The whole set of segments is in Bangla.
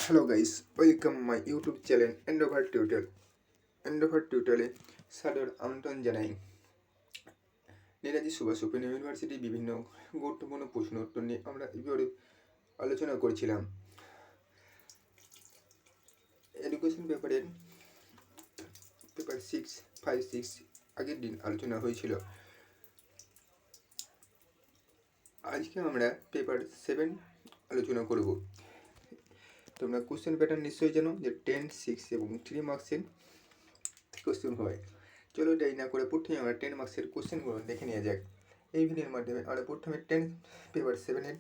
Hello guys, welcome my YouTube channel Endover Tutorial. Endover Tutorial সাদর আমন্ত্রণ জানাই। নেতাজি সুভাষ ওপেন ইউনিভার্সিটির বিভিন্ন গুরুত্বপূর্ণ প্রশ্ন উত্তর নিয়ে আমরা এবারে আলোচনা করছিলাম। এডুকেশন পেপারের পেপার 6, 5, 6 আগের দিন আলোচনা হয়েছিল। আজকে আমরা পেপার 7 আলোচনা করব। তোমরা কোশ্চেন প্যাটার্ন নিশ্চয়ই জানো যে 10, 6 এবং 3 মার্কসের কোশ্চেন হয়। চলো দেরি না করে প্রথমে আমরা 10 মার্কসের কোশ্চেনগুলো দেখে নেওয়া যাক। এই ভিডিওর মাধ্যমে আমরা প্রথমে পেপার 7-এর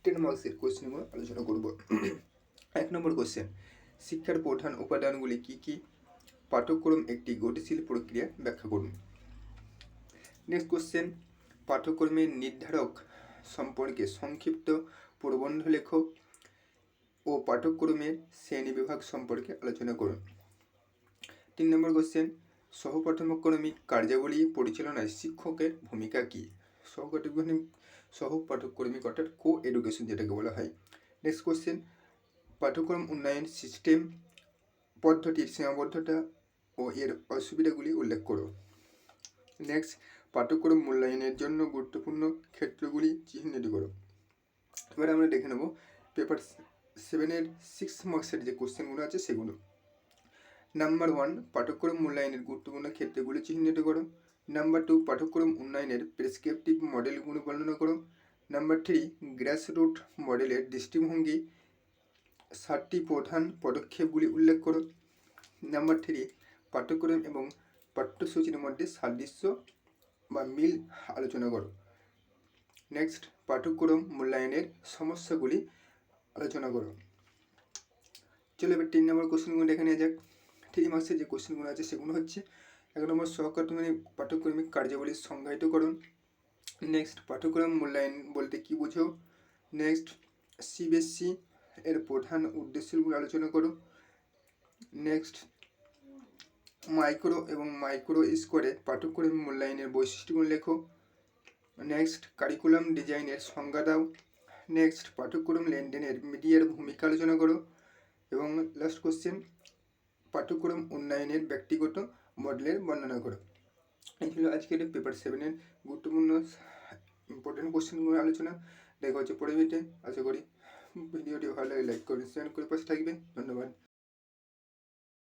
10 মার্কসের কোশ্চেনগুলো আলোচনা করব। 1 নম্বর কোশ্চেন, শিক্ষার প্রধান উপাদানগুলি কী কী? পাঠ্যক্রম একটি গতিশীল প্রক্রিয়া ব্যাখ্যা করুন। নেক্সট কোশ্চেন, পাঠ্যক্রমের নির্ধারক সম্পর্কে সংক্ষিপ্ত প্রবন্ধ লেখো ও পাঠ্যক্রমের শ্রেণীবিভাগ সম্পর্কে আলোচনা করুন। 3 নম্বর কোশ্চেন, সহপাঠ্যক্রমিক কার্যাবলী পরিচালনায় শিক্ষকের ভূমিকা কী? সহপাঠ্যক্রমিক অর্থাৎ কো এডুকেশন যেটাকে বলা হয়। নেক্সট কোশ্চেন, পাঠ্যক্রম উন্নয়ন সিস্টেম পদ্ধতির সীমাবদ্ধতা ও এর অসুবিধাগুলি উল্লেখ করো। নেক্সট, পাঠ্যক্রম মূল্যায়নের জন্য গুরুত্বপূর্ণ ক্ষেত্রগুলি চিহ্নিত করো। এবার আমরা দেখে নেব পেপার 7-এর 6 মার্কসের যে কোশ্চেনগুলো আছে সেগুলো। নাম্বার 1, পাঠ্যক্রম মূল্যায়নের গুরুত্বপূর্ণ ক্ষেত্রগুলি চিহ্নিত করো। নাম্বার 2, পাঠ্যক্রম উন্নয়নের প্রেসক্রিপটিভ মডেলগুলো বর্ণনা করো। নাম্বার 3, গ্রাসরুট মডেলের দৃষ্টিভঙ্গি 7টি প্রধান পদক্ষেপগুলি উল্লেখ করো। নাম্বার 3, পাঠ্যক্রম এবং পাঠ্যসূচির মধ্যে সাদৃশ্য বা মিল আলোচনা করো। নেক্সট, পাঠ্যক্রম মূল্যায়নের সমস্যাগুলি আলোচনা করো। চলো এবার 3 নম্বর কোশ্চেনগুলো দেখে নেওয়া যাক। 3 মার্কসের যে কোশ্চেনগুলো আছে সেগুলো হচ্ছে 1 নম্বর, পাঠ্যক্রমিক কার্যাবলীর সংজ্ঞায়িতকরণ। নেক্সট, পাঠ্যক্রম মূল্যায়ন বলতে কী বোঝো? নেক্সট, সিবিএসসি এর প্রধান উদ্দেশ্যগুলো আলোচনা করো। নেক্সট, মাইক্রো স্কোরে পাঠ্যক্রম মূল্যায়নের বৈশিষ্ট্যগুলো লেখো। নেক্সট, কারিকুলাম ডিজাইনের সংজ্ঞা দাও। নেক্সট, পাঠ্যক্রম লেনদেনের মিডিয়ার ভূমিকা আলোচনা করো। এবং লাস্ট কোশ্চেন, পাঠ্যক্রম উন্নয়নের ব্যক্তিগত মডেলের বর্ণনা করো। এই ছিল আজকের পেপার 7-এর গুরুত্বপূর্ণ ইম্পর্টেন্ট কোশ্চেনগুলো আলোচনা। দেখা হচ্ছে পরের ভিডিওতে। আশা করি ভিডিওটি ভালো লাগে লাইক করে শেয়ার করে পাশে থাকবে। ধন্যবাদ।